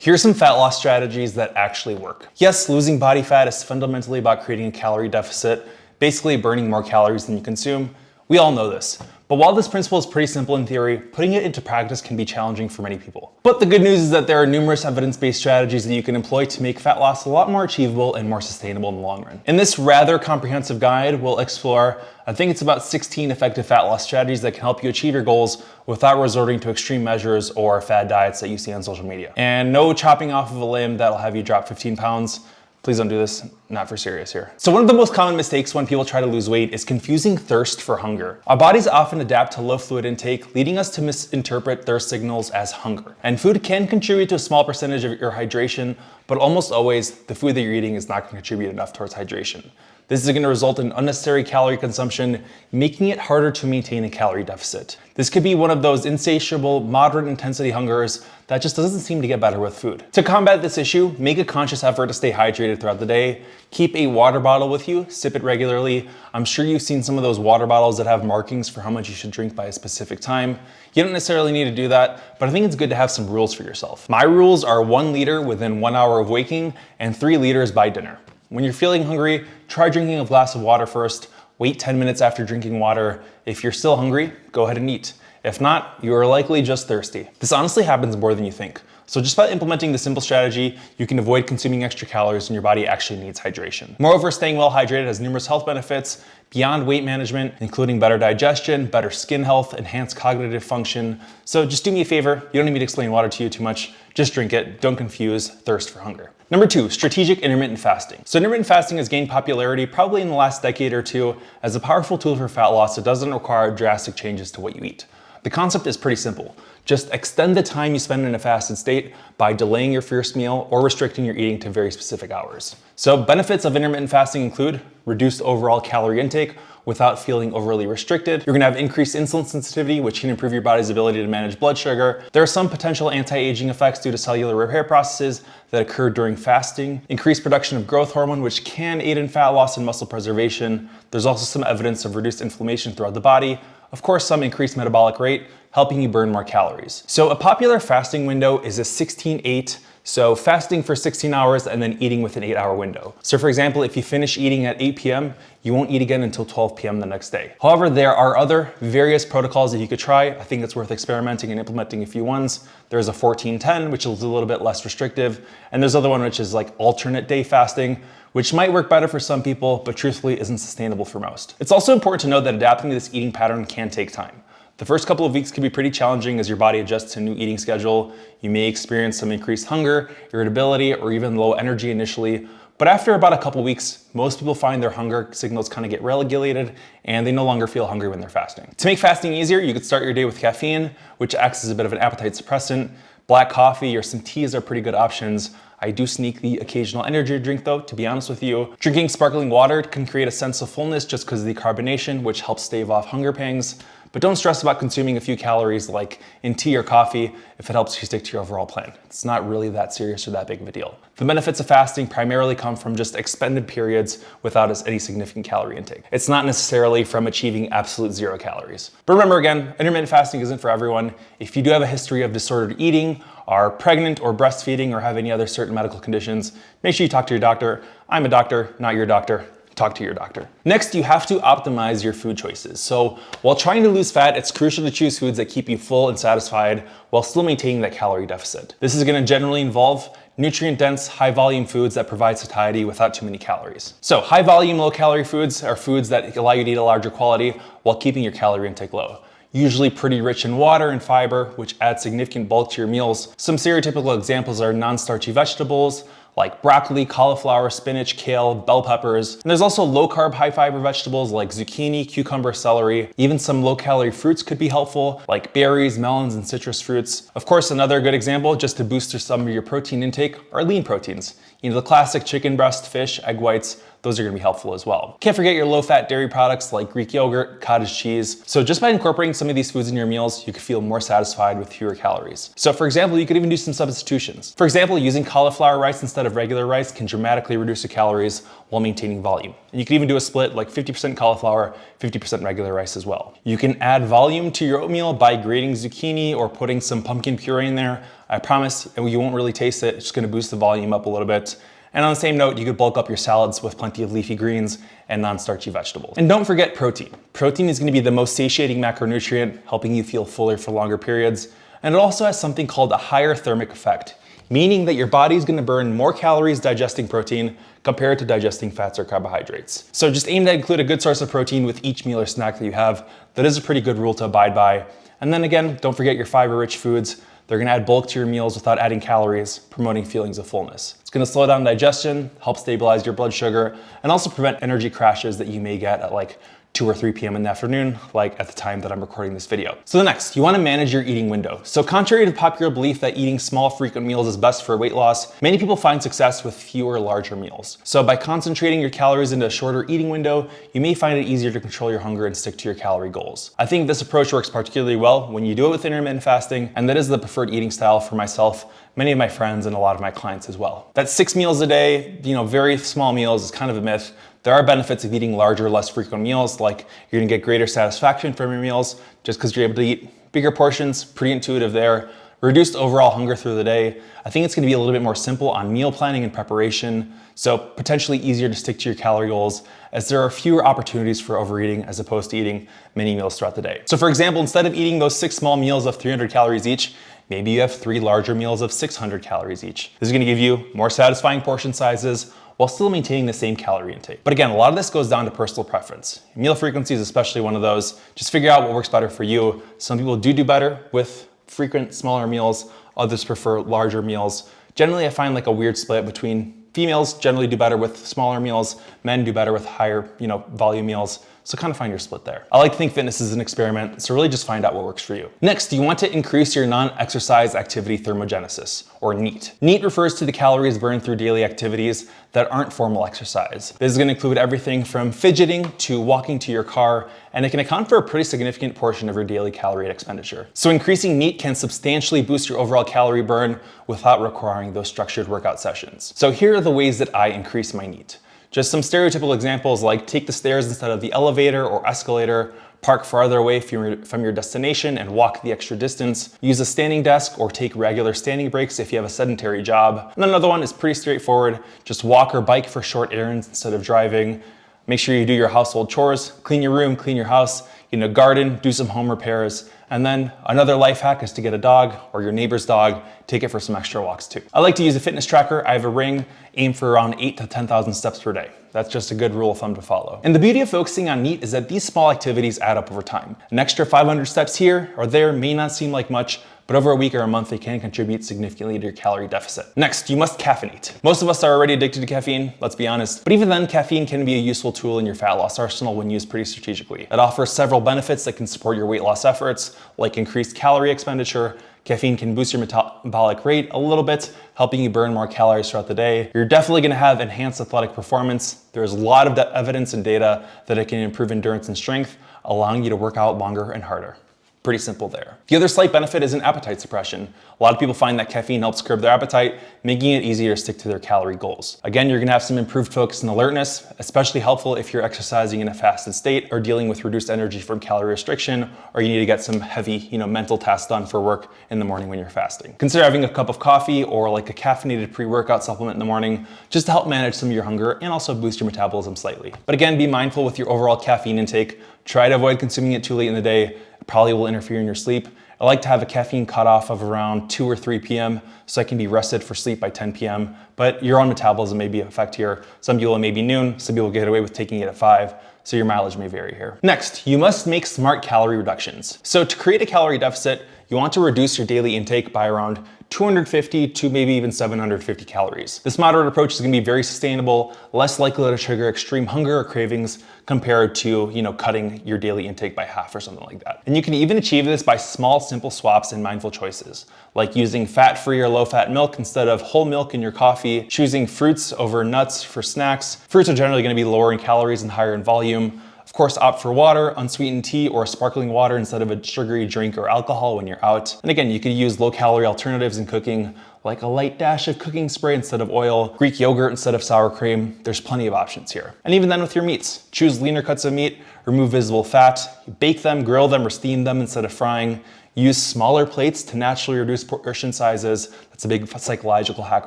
Here's some fat loss strategies that actually work. Yes, losing body fat is fundamentally about creating a calorie deficit, basically burning more calories than you consume. We all know this. But while this principle is pretty simple in theory, putting it into practice can be challenging for many people. But the good news is that there are numerous evidence-based strategies that you can employ to make fat loss a lot more achievable and more sustainable in the long run. In this rather comprehensive guide, we'll explore, I think it's about 16 effective fat loss strategies that can help you achieve your goals without resorting to extreme measures or fad diets that you see on social media. And no chopping off of a limb that'll have you drop 15 pounds. Please don't do this, not for serious here. So one of the most common mistakes when people try to lose weight is confusing thirst for hunger. Our bodies often adapt to low fluid intake, leading us to misinterpret thirst signals as hunger. And food can contribute to a small percentage of your hydration, but almost always the food that you're eating is not going to contribute enough towards hydration. This is going to result in unnecessary calorie consumption, making it harder to maintain a calorie deficit. This could be one of those insatiable, moderate intensity hungers that just doesn't seem to get better with food. To combat this issue, make a conscious effort to stay hydrated throughout the day. Keep a water bottle with you, sip it regularly. I'm sure you've seen some of those water bottles that have markings for how much you should drink by a specific time. You don't necessarily need to do that, but I think it's good to have some rules for yourself. My rules are 1 liter within 1 hour of waking and 3 liters by dinner. When you're feeling hungry, try drinking a glass of water first. Wait 10 minutes after drinking water. If you're still hungry, go ahead and eat. If not, you are likely just thirsty. This honestly happens more than you think. So just by implementing this simple strategy, you can avoid consuming extra calories when your body actually needs hydration. Moreover, staying well hydrated has numerous health benefits beyond weight management, including better digestion, better skin health, enhanced cognitive function. So just do me a favor, you don't need me to explain water to you too much, just drink it, don't confuse thirst for hunger. Number 2, strategic intermittent fasting. So intermittent fasting has gained popularity probably in the last decade or two as a powerful tool for fat loss that doesn't require drastic changes to what you eat. The concept is pretty simple. Just extend the time you spend in a fasted state by delaying your first meal or restricting your eating to very specific hours. So benefits of intermittent fasting include reduced overall calorie intake without feeling overly restricted. You're gonna have increased insulin sensitivity, which can improve your body's ability to manage blood sugar. There are some potential anti-aging effects due to cellular repair processes that occur during fasting. Increased production of growth hormone, which can aid in fat loss and muscle preservation. There's also some evidence of reduced inflammation throughout the body. Of course, some increased metabolic rate, helping you burn more calories. So a popular fasting window is a 16-8, so fasting for 16 hours and then eating with an 8-hour window. So for example, if you finish eating at 8 p.m., you won't eat again until 12 p.m. the next day. However, there are other various protocols that you could try. I think it's worth experimenting and implementing a few ones. There's a 14-10, which is a little bit less restrictive. And there's another one, which is like alternate day fasting, which might work better for some people, but truthfully isn't sustainable for most. It's also important to note that adapting to this eating pattern can take time. The first couple of weeks can be pretty challenging as your body adjusts to a new eating schedule. You may experience some increased hunger, irritability, or even low energy initially. But after about a couple weeks, most people find their hunger signals kind of get regulated and they no longer feel hungry when they're fasting. To make fasting easier, you could start your day with caffeine, which acts as a bit of an appetite suppressant. Black coffee or some teas are pretty good options. I do sneak the occasional energy drink though, to be honest with you. Drinking sparkling water can create a sense of fullness just because of the carbonation, which helps stave off hunger pangs. But don't stress about consuming a few calories like in tea or coffee if it helps you stick to your overall plan. It's not really that serious or that big of a deal. The benefits of fasting primarily come from just expended periods without any significant calorie intake. It's not necessarily from achieving absolute 0 calories. But remember again, intermittent fasting isn't for everyone. If you do have a history of disordered eating, are pregnant or breastfeeding, or have any other certain medical conditions, make sure you talk to your doctor. I'm a doctor, not your doctor. Talk to your doctor. Next, you have to optimize your food choices. So while trying to lose fat, it's crucial to choose foods that keep you full and satisfied while still maintaining that calorie deficit. This is gonna generally involve nutrient-dense, high-volume foods that provide satiety without too many calories. So high-volume, low-calorie foods are foods that allow you to eat a larger quality while keeping your calorie intake low. Usually pretty rich in water and fiber, which adds significant bulk to your meals. Some stereotypical examples are non-starchy vegetables, like broccoli, cauliflower, spinach, kale, bell peppers. And there's also low-carb, high-fiber vegetables like zucchini, cucumber, celery. Even some low-calorie fruits could be helpful, like berries, melons, and citrus fruits. Of course, another good example, just to boost some of your protein intake, are lean proteins. You know, the classic chicken breast, fish, egg whites, those are gonna be helpful as well. Can't forget your low-fat dairy products like Greek yogurt, cottage cheese. So just by incorporating some of these foods in your meals, you can feel more satisfied with fewer calories. So for example, you could even do some substitutions. For example, using cauliflower rice instead of of regular rice can dramatically reduce your calories while maintaining volume. And you can even do a split like 50% cauliflower, 50% regular rice as well. You can add volume to your oatmeal by grating zucchini or putting some pumpkin puree in there. I promise you won't really taste it. It's just gonna boost the volume up a little bit. And on the same note, you could bulk up your salads with plenty of leafy greens and non-starchy vegetables. And don't forget protein. Protein is gonna be the most satiating macronutrient, helping you feel fuller for longer periods. And it also has something called a higher thermic effect, meaning that your body is gonna burn more calories digesting protein compared to digesting fats or carbohydrates. So just aim to include a good source of protein with each meal or snack that you have. That is a pretty good rule to abide by. And then again, don't forget your fiber-rich foods. They're gonna add bulk to your meals without adding calories, promoting feelings of fullness. It's gonna slow down digestion, help stabilize your blood sugar, and also prevent energy crashes that you may get at like 2 or 3 p.m. in the afternoon, like at the time that I'm recording this video. So next, you wanna manage your eating window. So contrary to popular belief that eating small, frequent meals is best for weight loss, many people find success with fewer, larger meals. So by concentrating your calories into a shorter eating window, you may find it easier to control your hunger and stick to your calorie goals. I think this approach works particularly well when you do it with intermittent fasting, and that is the preferred eating style for myself, many of my friends, and a lot of my clients as well. That 6 meals a day, very small meals is kind of a myth. There are benefits of eating larger, less frequent meals, like you're gonna get greater satisfaction from your meals just because you're able to eat bigger portions, pretty intuitive there. Reduced overall hunger through the day. I think it's gonna be a little bit more simple on meal planning and preparation, so potentially easier to stick to your calorie goals as there are fewer opportunities for overeating as opposed to eating many meals throughout the day. So for example, instead of eating those 6 small meals of 300 calories each, maybe you have 3 larger meals of 600 calories each. This is gonna give you more satisfying portion sizes while still maintaining the same calorie intake. But again, a lot of this goes down to personal preference. Meal frequency is especially one of those. Just figure out what works better for you. Some people do better with frequent, smaller meals. Others prefer larger meals. Generally, I find like a weird split between females generally do better with smaller meals, men do better with higher, volume meals. So kind of find your split there. I like to think fitness is an experiment, so really just find out what works for you. Next, you want to increase your non-exercise activity thermogenesis, or NEAT. NEAT refers to the calories burned through daily activities that aren't formal exercise. This is gonna include everything from fidgeting to walking to your car, and it can account for a pretty significant portion of your daily calorie expenditure. So increasing NEAT can substantially boost your overall calorie burn without requiring those structured workout sessions. So here are the ways that I increase my NEAT. Just some stereotypical examples like take the stairs instead of the elevator or escalator, park farther away from your destination and walk the extra distance, use a standing desk or take regular standing breaks if you have a sedentary job. And then another one is pretty straightforward, just walk or bike for short errands instead of driving. Make sure you do your household chores, clean your room, clean your house, garden, do some home repairs. And then another life hack is to get a dog or your neighbor's dog, take it for some extra walks too. I like to use a fitness tracker. I have a Ring, aim for around 8,000 to 10,000 steps per day. That's just a good rule of thumb to follow. And the beauty of focusing on NEAT is that these small activities add up over time. An extra 500 steps here or there may not seem like much, but over a week or a month, they can contribute significantly to your calorie deficit. Next, you must caffeinate. Most of us are already addicted to caffeine, let's be honest. But even then, caffeine can be a useful tool in your fat loss arsenal when used pretty strategically. It offers several benefits that can support your weight loss efforts, like increased calorie expenditure. Caffeine can boost your metabolic rate a little bit, helping you burn more calories throughout the day. You're definitely gonna have enhanced athletic performance. There's a lot of evidence and data that it can improve endurance and strength, allowing you to work out longer and harder. Pretty simple there. The other slight benefit is an appetite suppression. A lot of people find that caffeine helps curb their appetite, making it easier to stick to their calorie goals. Again, you're gonna have some improved focus and alertness, especially helpful if you're exercising in a fasted state or dealing with reduced energy from calorie restriction, or you need to get some heavy, mental tasks done for work in the morning when you're fasting. Consider having a cup of coffee or like a caffeinated pre-workout supplement in the morning, just to help manage some of your hunger and also boost your metabolism slightly. But again, be mindful with your overall caffeine intake. Try to avoid consuming it too late in the day. It probably will interfere in your sleep. I like to have a caffeine cutoff of around 2 or 3 p.m. so I can be rested for sleep by 10 p.m. But your own metabolism may be a effect here. Some people it may be noon, some people get away with taking it at 5, so your mileage may vary here. Next, you must make smart calorie reductions. So to create a calorie deficit, you want to reduce your daily intake by around 250 to maybe even 750 calories. This moderate approach is gonna be very sustainable, less likely to trigger extreme hunger or cravings compared to, cutting your daily intake by half or something like that. And you can even achieve this by small, simple swaps and mindful choices, like using fat-free or low-fat milk instead of whole milk in your coffee, choosing fruits over nuts for snacks. Fruits are generally gonna be lower in calories and higher in volume. Of course, opt for water, unsweetened tea, or sparkling water instead of a sugary drink or alcohol when you're out. And again, you could use low-calorie alternatives in cooking, like a light dash of cooking spray instead of oil, Greek yogurt instead of sour cream. There's plenty of options here. And even then with your meats, choose leaner cuts of meat, remove visible fat, bake them, grill them, or steam them instead of frying. Use smaller plates to naturally reduce portion sizes. That's a big psychological hack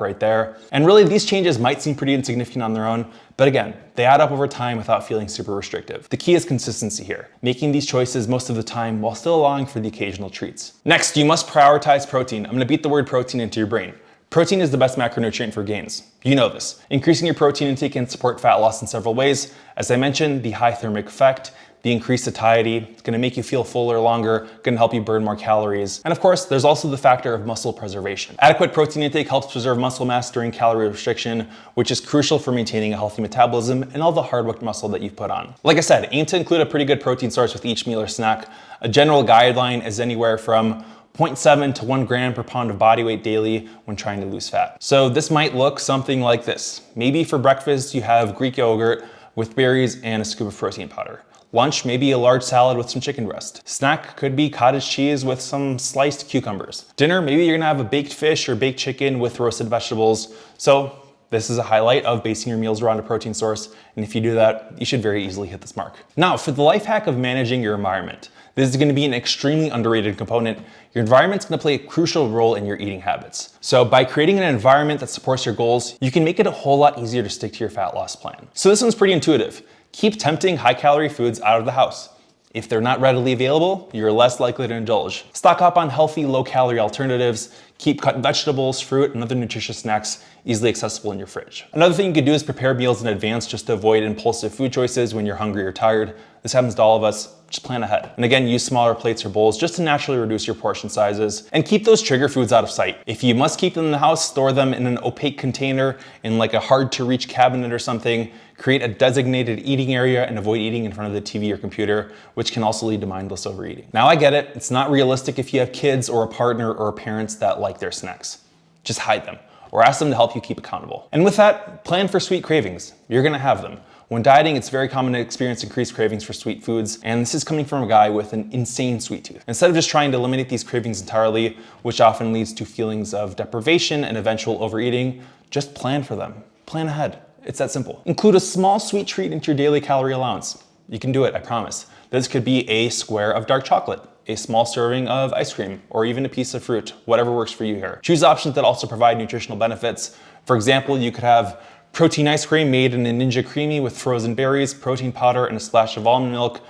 right there. And really, these changes might seem pretty insignificant on their own, but again, they add up over time without feeling super restrictive. The key is consistency here, making these choices most of the time while still allowing for the occasional treats. Next, you must prioritize protein. I'm gonna beat the word protein into your brain. Protein is the best macronutrient for gains. You know this. Increasing your protein intake can support fat loss in several ways. As I mentioned, the high thermic effect, the increased satiety, it's gonna make you feel fuller longer, gonna help you burn more calories. And of course, there's also the factor of muscle preservation. Adequate protein intake helps preserve muscle mass during calorie restriction, which is crucial for maintaining a healthy metabolism and all the hard work muscle that you've put on. Like I said, aim to include a pretty good protein source with each meal or snack. A general guideline is anywhere from 0.7 to 1 gram per pound of body weight daily when trying to lose fat. So this might look something like this. Maybe for breakfast, you have Greek yogurt with berries and a scoop of protein powder. Lunch, maybe a large salad with some chicken breast. Snack could be cottage cheese with some sliced cucumbers. Dinner, maybe you're gonna have a baked fish or baked chicken with roasted vegetables. So this is a highlight of basing your meals around a protein source. And if you do that, you should very easily hit this mark. Now, for the life hack of managing your environment, this is gonna be an extremely underrated component. Your environment's gonna play a crucial role in your eating habits. So by creating an environment that supports your goals, you can make it a whole lot easier to stick to your fat loss plan. So this one's pretty intuitive. Keep tempting high-calorie foods out of the house. If they're not readily available, you're less likely to indulge. Stock up on healthy, low-calorie alternatives. Keep cut vegetables, fruit, and other nutritious snacks easily accessible in your fridge. Another thing you could do is prepare meals in advance just to avoid impulsive food choices when you're hungry or tired. This happens to all of us. Just plan ahead. And again, use smaller plates or bowls just to naturally reduce your portion sizes. And keep those trigger foods out of sight. If you must keep them in the house, store them in an opaque container in like a hard-to-reach cabinet or something. Create a designated eating area and avoid eating in front of the TV or computer, which can also lead to mindless overeating. Now I get it, it's not realistic if you have kids or a partner or parents that like their snacks. Just hide them or ask them to help you keep accountable. And with that, plan for sweet cravings. You're gonna have them. When dieting, it's very common to experience increased cravings for sweet foods, and this is coming from a guy with an insane sweet tooth. Instead of just trying to eliminate these cravings entirely, which often leads to feelings of deprivation and eventual overeating, just plan for them. Plan ahead. It's that simple. Include a small sweet treat into your daily calorie allowance. You can do it, I promise. This could be a square of dark chocolate, a small serving of ice cream, or even a piece of fruit, whatever works for you here. Choose options that also provide nutritional benefits. For example, you could have protein ice cream made in a Ninja Creamy with frozen berries, protein powder, and a splash of almond milk.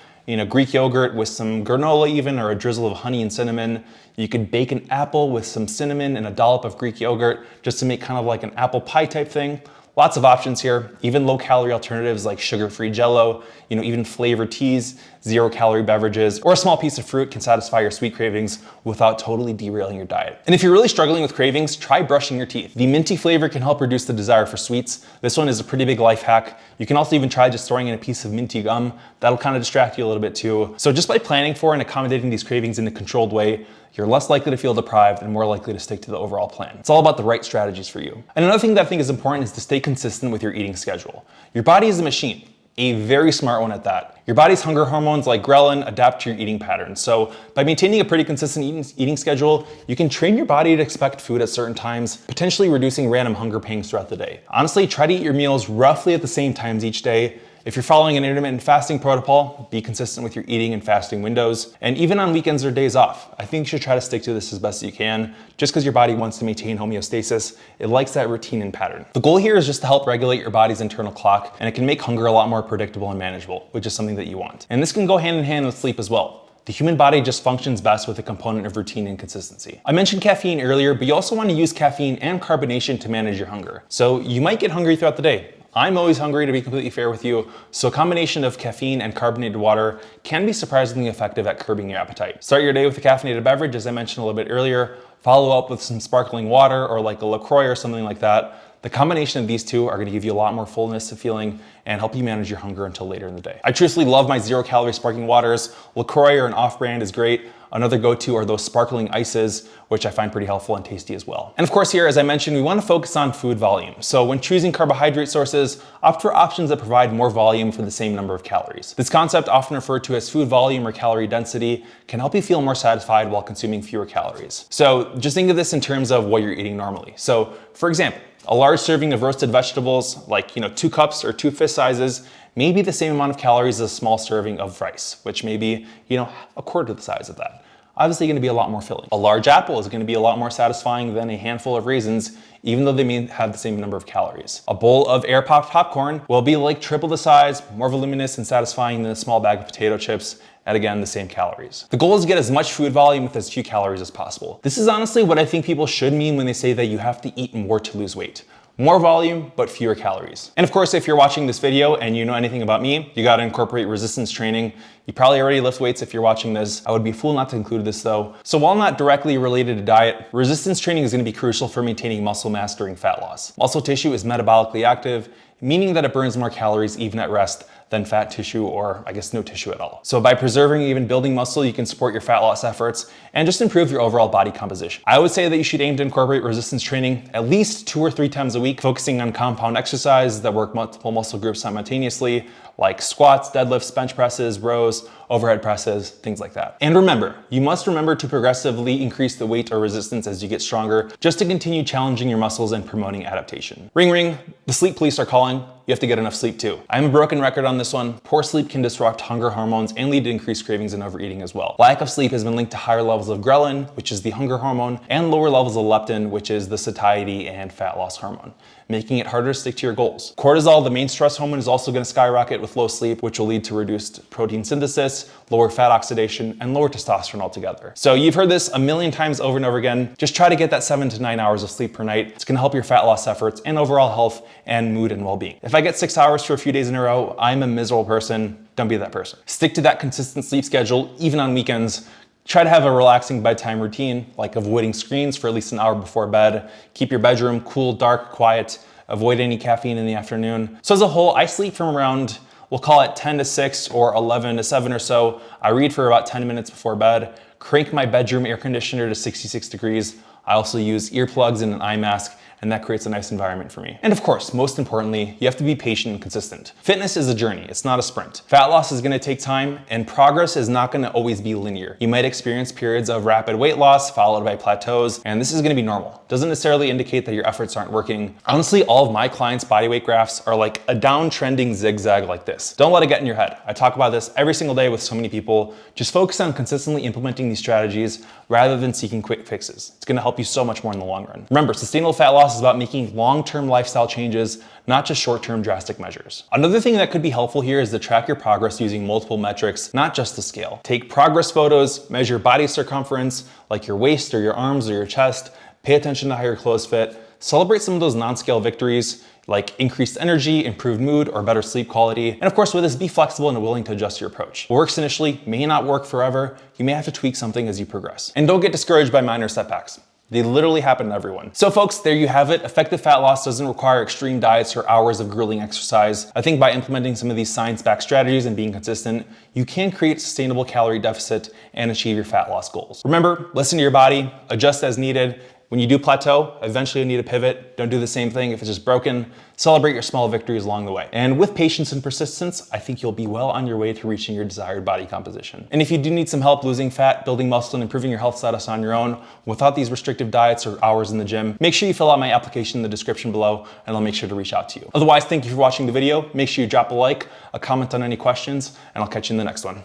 Greek yogurt with some granola even, or a drizzle of honey and cinnamon. You could bake an apple with some cinnamon and a dollop of Greek yogurt just to make kind of like an apple pie type thing. Lots of options here, even low-calorie alternatives like sugar-free Jell-O, even flavored teas, zero-calorie beverages, or a small piece of fruit can satisfy your sweet cravings without totally derailing your diet. And if you're really struggling with cravings, try brushing your teeth. The minty flavor can help reduce the desire for sweets. This one is a pretty big life hack. You can also even try just throwing in a piece of minty gum. That'll kind of distract you a little bit too. So just by planning for and accommodating these cravings in a controlled way, you're less likely to feel deprived and more likely to stick to the overall plan. It's all about the right strategies for you. And another thing that I think is important is to stay consistent with your eating schedule. Your body is a machine, a very smart one at that. Your body's hunger hormones like ghrelin adapt to your eating patterns. So by maintaining a pretty consistent eating schedule, you can train your body to expect food at certain times, potentially reducing random hunger pangs throughout the day. Honestly, try to eat your meals roughly at the same times each day. If you're following an intermittent fasting protocol, be consistent with your eating and fasting windows. And even on weekends or days off, I think you should try to stick to this as best as you can. Just because your body wants to maintain homeostasis, it likes that routine and pattern. The goal here is just to help regulate your body's internal clock, and it can make hunger a lot more predictable and manageable, which is something that you want. And this can go hand in hand with sleep as well. The human body just functions best with a component of routine and consistency. I mentioned caffeine earlier, but you also want to use caffeine and carbonation to manage your hunger. So you might get hungry throughout the day. I'm always hungry, to be completely fair with you, so a combination of caffeine and carbonated water can be surprisingly effective at curbing your appetite. Start your day with a caffeinated beverage, as I mentioned a little bit earlier. Follow up with some sparkling water or like a LaCroix or something like that. The combination of these two are going to give you a lot more fullness of feeling and help you manage your hunger until later in the day. I truthfully love my zero-calorie sparkling waters. LaCroix or an off-brand is great. Another go-to are those sparkling ices, which I find pretty helpful and tasty as well. And of course here, as I mentioned, we want to focus on food volume. So when choosing carbohydrate sources, opt for options that provide more volume for the same number of calories. This concept, often referred to as food volume or calorie density, can help you feel more satisfied while consuming fewer calories. So just think of this in terms of what you're eating normally. So for example, a large serving of roasted vegetables, like 2 cups or 2 fist sizes, may be the same amount of calories as a small serving of rice, which may be, a quarter the size of that. Obviously going to be a lot more filling. A large apple is going to be a lot more satisfying than a handful of raisins, even though they may have the same number of calories. A bowl of air popped popcorn will be like triple the size, more voluminous and satisfying than a small bag of potato chips, at again, the same calories. The goal is to get as much food volume with as few calories as possible. This is honestly what I think people should mean when they say that you have to eat more to lose weight. More volume, but fewer calories. And of course, if you're watching this video and you know anything about me, you gotta incorporate resistance training. You probably already lift weights if you're watching this. I would be a fool not to include this though. So while not directly related to diet, resistance training is gonna be crucial for maintaining muscle mass during fat loss. Muscle tissue is metabolically active, meaning that it burns more calories even at rest than fat tissue, or I guess no tissue at all. So by preserving and even building muscle, you can support your fat loss efforts and just improve your overall body composition. I would say that you should aim to incorporate resistance training at least 2 or 3 times a week, focusing on compound exercises that work multiple muscle groups simultaneously, like squats, deadlifts, bench presses, rows, overhead presses, things like that. And remember, you must remember to progressively increase the weight or resistance as you get stronger, just to continue challenging your muscles and promoting adaptation. Ring ring, the sleep police are calling. You have to get enough sleep too. I'm a broken record on this one. Poor sleep can disrupt hunger hormones and lead to increased cravings and overeating as well. Lack of sleep has been linked to higher levels of ghrelin, which is the hunger hormone, and lower levels of leptin, which is the satiety and fat loss hormone, making it harder to stick to your goals. Cortisol, the main stress hormone, is also going to skyrocket with low sleep, which will lead to reduced protein synthesis, lower fat oxidation, and lower testosterone altogether. So you've heard this a million times over and over again. Just try to get that 7 to 9 hours of sleep per night. It's going to help your fat loss efforts and overall health and mood and well-being. If I get 6 hours for a few days in a row, I'm a miserable person. Don't be that person. Stick to that consistent sleep schedule, even on weekends. Try to have a relaxing bedtime routine, like avoiding screens for at least an hour before bed. Keep your bedroom cool, dark, quiet. Avoid any caffeine in the afternoon. So as a whole, I sleep from around, we'll call it 10 to 6 or 11 to 7 or so. I read for about 10 minutes before bed. Crank my bedroom air conditioner to 66 degrees. I also use earplugs and an eye mask, and that creates a nice environment for me. And of course, most importantly, you have to be patient and consistent. Fitness is a journey, it's not a sprint. Fat loss is gonna take time, and progress is not gonna always be linear. You might experience periods of rapid weight loss followed by plateaus, and this is gonna be normal. Doesn't necessarily indicate that your efforts aren't working. Honestly, all of my clients' body weight graphs are like a downtrending zigzag like this. Don't let it get in your head. I talk about this every single day with so many people. Just focus on consistently implementing these strategies rather than seeking quick fixes. It's gonna help you so much more in the long run. Remember, sustainable fat loss is about making long-term lifestyle changes, not just short-term drastic measures. Another thing that could be helpful here is to track your progress using multiple metrics, not just the scale. Take progress photos, measure body circumference, like your waist or your arms or your chest, pay attention to how your clothes fit, celebrate some of those non-scale victories, like increased energy, improved mood, or better sleep quality. And of course, with this, be flexible and willing to adjust your approach. What works initially may not work forever. You may have to tweak something as you progress. And don't get discouraged by minor setbacks. They literally happen to everyone. So folks, there you have it. Effective fat loss doesn't require extreme diets or hours of grueling exercise. I think by implementing some of these science-backed strategies and being consistent, you can create sustainable calorie deficit and achieve your fat loss goals. Remember, listen to your body, adjust as needed. When you do plateau, eventually you need to pivot. Don't do the same thing if it's just broken. Celebrate your small victories along the way. And with patience and persistence, I think you'll be well on your way to reaching your desired body composition. And if you do need some help losing fat, building muscle, and improving your health status on your own without these restrictive diets or hours in the gym, make sure you fill out my application in the description below, and I'll make sure to reach out to you. Otherwise, thank you for watching the video. Make sure you drop a like, a comment on any questions, and I'll catch you in the next one.